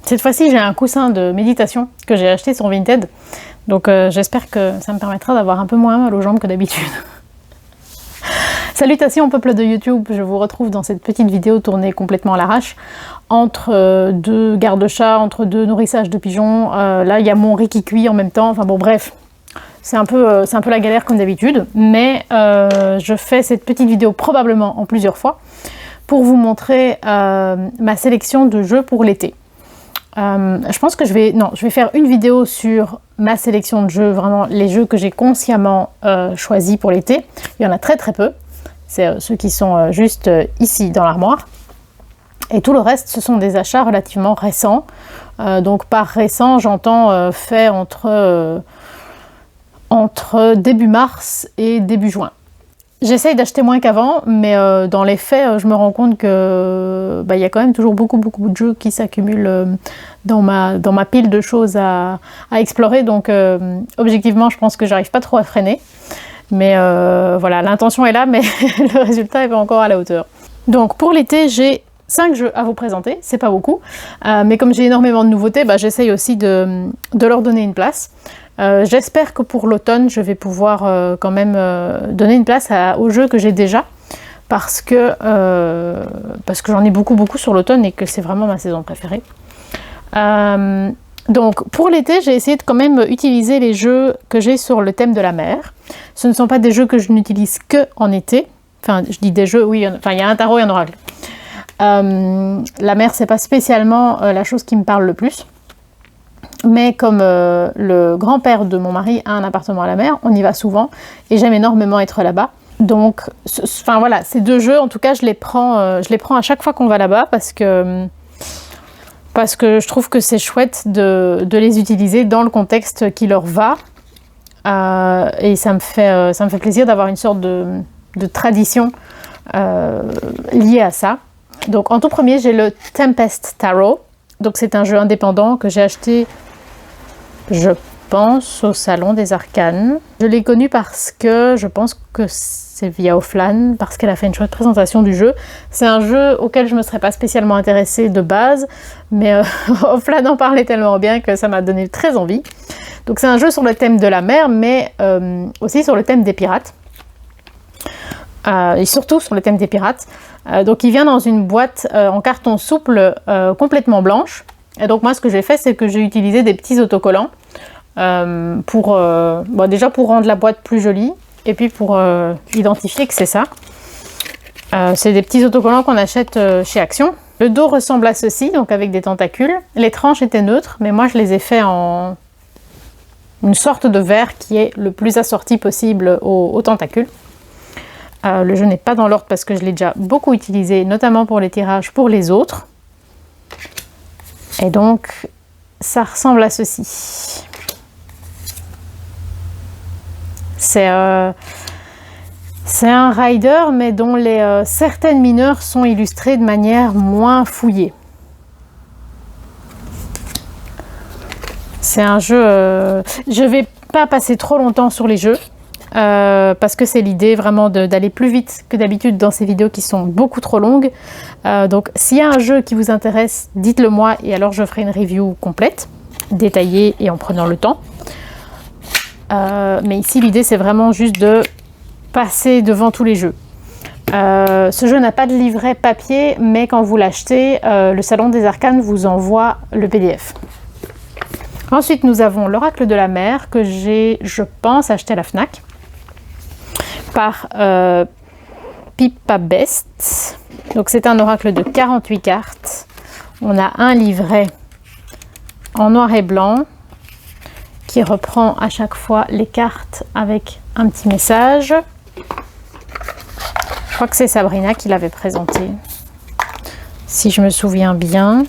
Cette fois-ci, j'ai un coussin de méditation que j'ai acheté sur Vinted. Donc j'espère que ça me permettra d'avoir un peu moins mal aux jambes que d'habitude. Salutations peuple de YouTube, je vous retrouve dans cette petite vidéo tournée complètement à l'arrache. Entre deux garde-chats, entre deux nourrissages de pigeons, là il y a mon riz qui cuit en même temps, enfin bon bref. C'est un peu la galère comme d'habitude, mais je fais cette petite vidéo probablement en plusieurs fois pour vous montrer ma sélection de jeux pour l'été. Je pense que je vais faire une vidéo sur ma sélection de jeux, vraiment les jeux que j'ai consciemment choisis pour l'été. Il y en a très très peu, c'est ceux qui sont juste ici dans l'armoire. Et tout le reste, ce sont des achats relativement récents. Donc par récent, j'entends fait entre début mars et début juin. J'essaye d'acheter moins qu'avant, mais dans les faits, je me rends compte que y a quand même toujours beaucoup de jeux qui s'accumulent dans ma pile de choses à explorer. Donc objectivement, je pense que j'arrive pas trop à freiner. Mais voilà, l'intention est là, mais le résultat n'est pas encore à la hauteur. Donc pour l'été, j'ai 5 jeux à vous présenter, c'est pas beaucoup. Mais comme j'ai énormément de nouveautés, j'essaye aussi de leur donner une place. J'espère que pour l'automne, je vais pouvoir quand même donner une place aux jeux que j'ai déjà, parce que j'en ai beaucoup sur l'automne et que c'est vraiment ma saison préférée. Donc pour l'été, j'ai essayé de quand même utiliser les jeux que j'ai sur le thème de la mer. Ce ne sont pas des jeux que je n'utilise que en été. Enfin, je dis des jeux, oui, il y a un tarot et un oracle. La mer, c'est pas spécialement la chose qui me parle le plus. Mais comme le grand-père de mon mari a un appartement à la mer, on y va souvent et j'aime énormément être là-bas. Donc, voilà, ces deux jeux, en tout cas, je les prends à chaque fois qu'on va là-bas parce que je trouve que c'est chouette de les utiliser dans le contexte qui leur va. Et ça me fait plaisir d'avoir une sorte de tradition liée à ça. Donc, en tout premier, j'ai le Tempest Tarot. Donc, c'est un jeu indépendant que j'ai acheté, je pense, au Salon des Arcanes. Je l'ai connu parce que je pense que c'est via Offline, parce qu'elle a fait une chouette présentation du jeu. C'est un jeu auquel je ne me serais pas spécialement intéressée de base, mais Offline en parlait tellement bien que ça m'a donné très envie. Donc c'est un jeu sur le thème de la mer, mais aussi sur le thème des pirates. Et surtout sur le thème des pirates. Donc il vient dans une boîte en carton souple complètement blanche. Et donc moi ce que j'ai fait, c'est que j'ai utilisé des petits autocollants déjà pour rendre la boîte plus jolie et puis pour identifier que c'est ça. C'est des petits autocollants qu'on achète chez Action. Le dos ressemble à ceci, donc avec des tentacules. Les tranches étaient neutres, mais moi je les ai fait en une sorte de verre qui est le plus assorti possible aux tentacules. Le jeu n'est pas dans l'ordre parce que je l'ai déjà beaucoup utilisé, notamment pour les tirages pour les autres. Et donc, ça ressemble à ceci. C'est un rider, mais dont certaines mineurs sont illustrées de manière moins fouillée. C'est un jeu... je ne vais pas passer trop longtemps sur les jeux. Parce que c'est l'idée vraiment d'aller plus vite que d'habitude dans ces vidéos qui sont beaucoup trop longues. Donc s'il y a un jeu qui vous intéresse, dites-le moi et alors je ferai une review complète, détaillée et en prenant le temps. Mais ici l'idée c'est vraiment juste de passer devant tous les jeux. Ce jeu n'a pas de livret papier, mais quand vous l'achetez, le Salon des Arcanes vous envoie le PDF. Ensuite nous avons l'Oracle de la mer que j'ai, je pense, acheté à la Fnac. Par Pippa Best. Donc c'est un oracle de 48 cartes. On a un livret en noir et blanc qui reprend à chaque fois les cartes avec un petit message. Je crois que c'est Sabrina qui l'avait présenté, si je me souviens bien.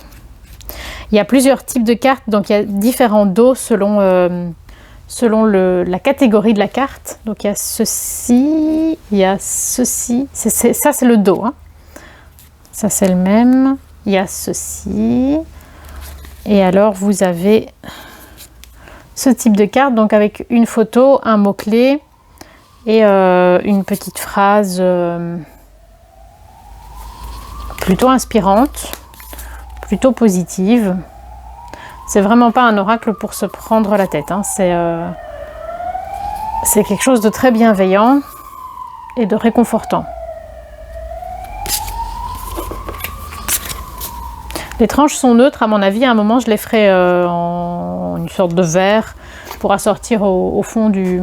Il y a plusieurs types de cartes, donc il y a différents dos selon la catégorie de la carte. Donc il y a ceci, il y a ceci, ça c'est le dos, hein. Ça c'est le même, il y a ceci, et alors vous avez ce type de carte, donc avec une photo, un mot-clé et une petite phrase plutôt inspirante, plutôt positive. C'est vraiment pas un oracle pour se prendre la tête, hein. C'est quelque chose de très bienveillant et de réconfortant. Les tranches sont neutres, à mon avis. À un moment, je les ferai en une sorte de verre pour assortir au fond du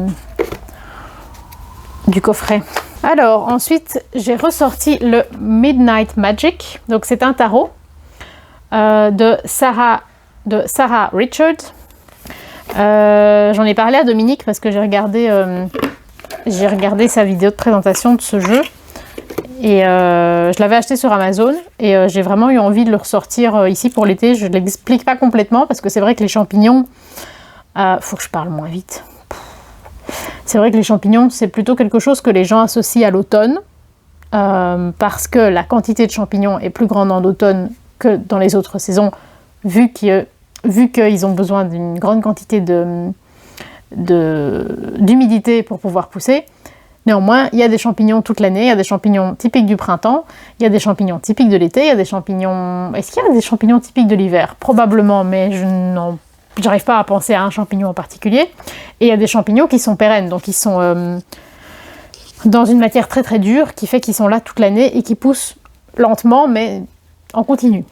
coffret. Alors, ensuite, j'ai ressorti le Midnight Magic. Donc, c'est un tarot de Sarah Richard. J'en ai parlé à Dominique parce que j'ai regardé sa vidéo de présentation de ce jeu. Et je l'avais acheté sur Amazon et j'ai vraiment eu envie de le ressortir ici pour l'été. Je ne l'explique pas complètement parce que c'est vrai que les champignons... faut que je parle moins vite. C'est vrai que les champignons, c'est plutôt quelque chose que les gens associent à l'automne parce que la quantité de champignons est plus grande en automne que dans les autres saisons vu qu'ils ont besoin d'une grande quantité d'humidité pour pouvoir pousser. Néanmoins, il y a des champignons toute l'année, il y a des champignons typiques du printemps, il y a des champignons typiques de l'été, il y a des champignons... Est-ce qu'il y a des champignons typiques de l'hiver? Probablement, mais je n'arrive pas à penser à un champignon en particulier. Et il y a des champignons qui sont pérennes, donc ils sont dans une matière très très dure, qui fait qu'ils sont là toute l'année et qui poussent lentement, mais en continu.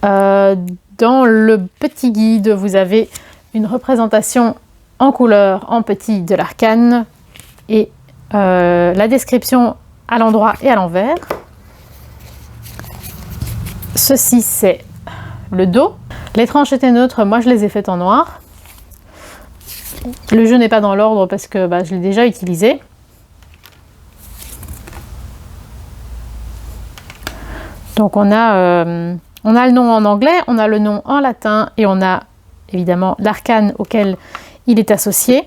Dans le petit guide, vous avez une représentation en couleur, en petit, de l'arcane, et la description à l'endroit et à l'envers. Ceci, c'est le dos. Les tranches étaient neutres, moi je les ai faites en noir. Le jeu n'est pas dans l'ordre parce que je l'ai déjà utilisé. Donc on a le nom en anglais, on a le nom en latin et on a évidemment l'arcane auquel il est associé.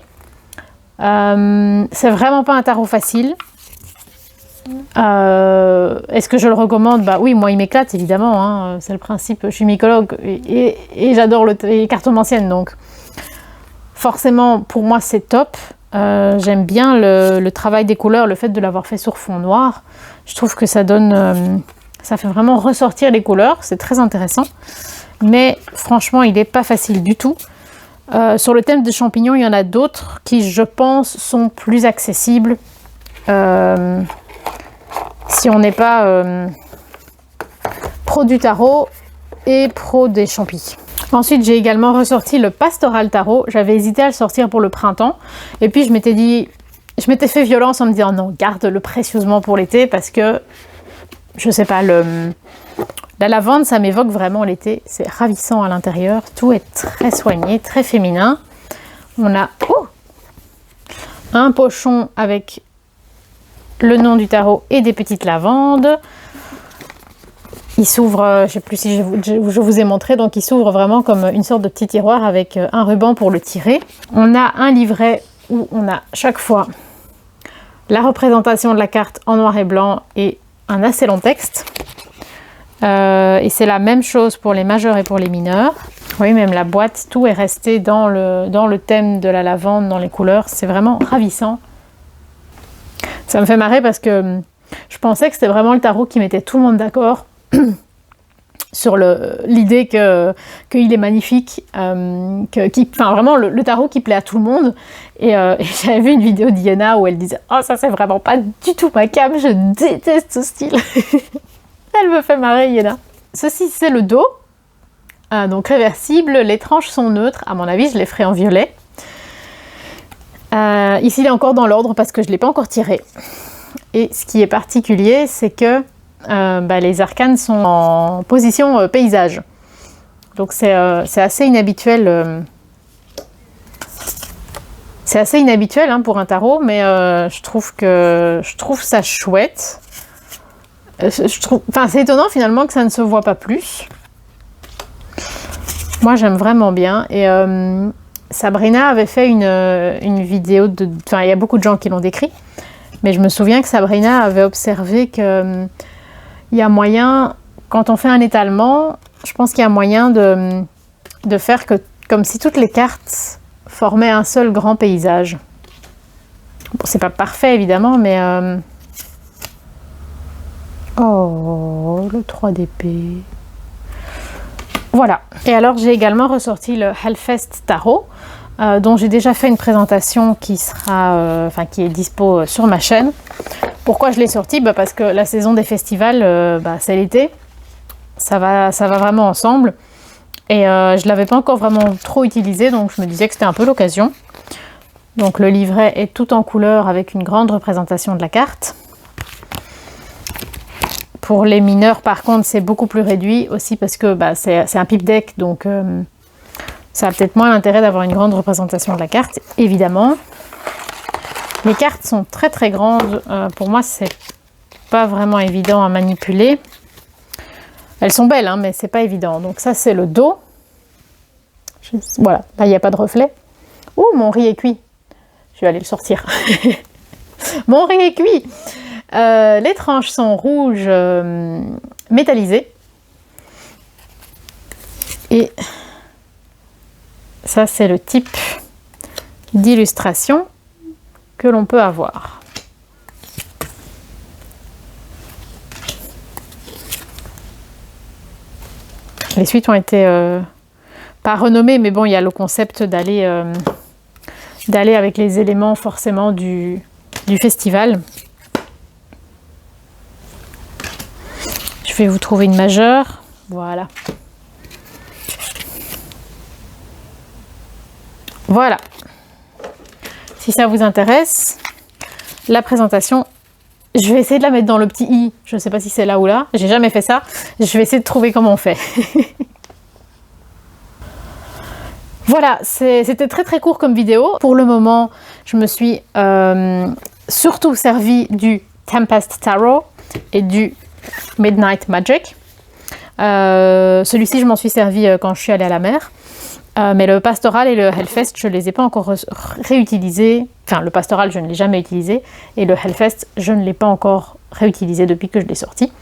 C'est vraiment pas un tarot facile. Est-ce que je le recommande? Oui, moi il m'éclate évidemment, hein. C'est le principe, je suis mycologue et j'adore les cartomanciennes, donc forcément pour moi c'est top. J'aime bien le travail des couleurs, le fait de l'avoir fait sur fond noir. Je trouve que ça donne, ça fait vraiment ressortir les couleurs, c'est très intéressant. Mais franchement il n'est pas facile du tout. Sur le thème des champignons, il y en a d'autres qui, je pense, sont plus accessibles si on n'est pas pro du tarot et pro des champis. Ensuite, j'ai également ressorti le Pastoral Tarot. J'avais hésité à le sortir pour le printemps. Et puis, je m'étais fait violence en me disant non, garde-le précieusement pour l'été parce que, je sais pas, la lavande, ça m'évoque vraiment l'été. C'est ravissant à l'intérieur. Tout est très soigné, très féminin. On a un pochon avec le nom du tarot et des petites lavandes. Il s'ouvre, je ne sais plus si je vous ai montré, donc il s'ouvre vraiment comme une sorte de petit tiroir avec un ruban pour le tirer. On a un livret où on a chaque fois la représentation de la carte en noir et blanc et un assez long texte. Et c'est la même chose pour les majeurs et pour les mineurs. Oui, même la boîte, tout est resté dans le thème de la lavande, dans les couleurs. C'est vraiment ravissant. Ça me fait marrer parce que je pensais que c'était vraiment le tarot qui mettait tout le monde d'accord sur l'idée qu'il est magnifique, vraiment le tarot qui plaît à tout le monde. Et j'avais vu une vidéo d'Iena où elle disait « Oh, ça c'est vraiment pas du tout ma came, je déteste ce style !» Elle me fait marrer, Iena. Ceci, c'est le dos. Donc réversible, les tranches sont neutres. À mon avis, je les ferai en violet. Ici, il est encore dans l'ordre parce que je ne l'ai pas encore tiré. Et ce qui est particulier, c'est que les arcanes sont en position paysage. Donc c'est assez inhabituel. C'est assez inhabituel hein, pour un tarot, mais je trouve ça chouette. C'est étonnant finalement que ça ne se voit pas plus. Moi j'aime vraiment bien. Et Sabrina avait fait une vidéo il y a beaucoup de gens qui l'ont décrit. Mais je me souviens que Sabrina avait observé qu'il y a moyen, quand on fait un étalement, je pense qu'il y a moyen de faire comme si toutes les cartes formaient un seul grand paysage. Bon, c'est pas parfait évidemment, mais... Oh, le 3 d'épée. Voilà. Et alors j'ai également ressorti le Hellfest Tarot, dont j'ai déjà fait une présentation qui sera, qui est dispo sur ma chaîne. Pourquoi je l'ai sorti? Parce que la saison des festivals, c'est l'été. Ça va vraiment ensemble. Et je ne l'avais pas encore vraiment trop utilisé, donc je me disais que c'était un peu l'occasion. Donc le livret est tout en couleur avec une grande représentation de la carte. Pour les mineurs, par contre, c'est beaucoup plus réduit aussi parce que c'est un pipe deck, donc ça a peut-être moins l'intérêt d'avoir une grande représentation de la carte, évidemment. Les cartes sont très très grandes. Pour moi, c'est pas vraiment évident à manipuler. Elles sont belles, hein, mais c'est pas évident. Donc ça, c'est le dos. Voilà, là, il n'y a pas de reflet. Ouh, mon riz est cuit. Je vais aller le sortir. Mon riz est cuit. Les tranches sont rouges métallisées. Et ça, c'est le type d'illustration que l'on peut avoir. Les suites ont été pas renommées, mais bon, il y a le concept d'aller avec les éléments forcément du festival. Je vais vous trouver une majeure. Voilà. Voilà. Si ça vous intéresse, la présentation, je vais essayer de la mettre dans le petit i. Je ne sais pas si c'est là ou là. J'ai jamais fait ça. Je vais essayer de trouver comment on fait. Voilà, c'était très très court comme vidéo. Pour le moment, je me suis surtout servi du Tempest Tarot et du Midnight Magic. Celui-ci, je m'en suis servi quand je suis allée à la mer. Mais le pastoral et le Hellfest, je ne les ai pas encore réutilisés. Enfin, le pastoral, je ne l'ai jamais utilisé. Et le Hellfest, je ne l'ai pas encore réutilisé depuis que je l'ai sorti.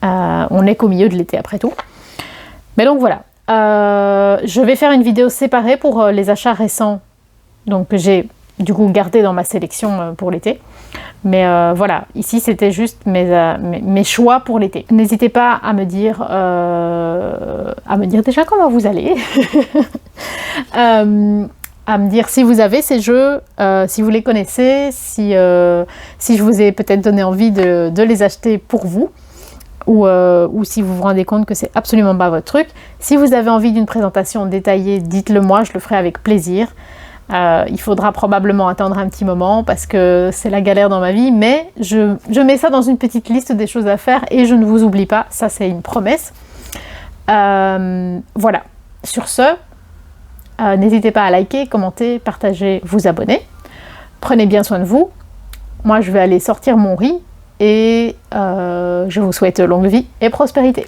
On n'est qu'au milieu de l'été après tout. Mais donc voilà. Je vais faire une vidéo séparée pour les achats récents. Donc que j'ai du coup gardé dans ma sélection pour l'été. Mais voilà, ici c'était juste mes choix pour l'été. N'hésitez pas à me dire déjà comment vous allez. À me dire si vous avez ces jeux, si vous les connaissez, si je vous ai peut-être donné envie de les acheter pour vous. Ou si vous vous rendez compte que c'est absolument pas votre truc. Si vous avez envie d'une présentation détaillée, dites-le moi, je le ferai avec plaisir. Il faudra probablement attendre un petit moment parce que c'est la galère dans ma vie, mais je mets ça dans une petite liste des choses à faire et je ne vous oublie pas, ça c'est une promesse. Voilà, sur ce, n'hésitez pas à liker, commenter, partager, vous abonner. Prenez bien soin de vous. Moi je vais aller sortir mon riz et je vous souhaite longue vie et prospérité.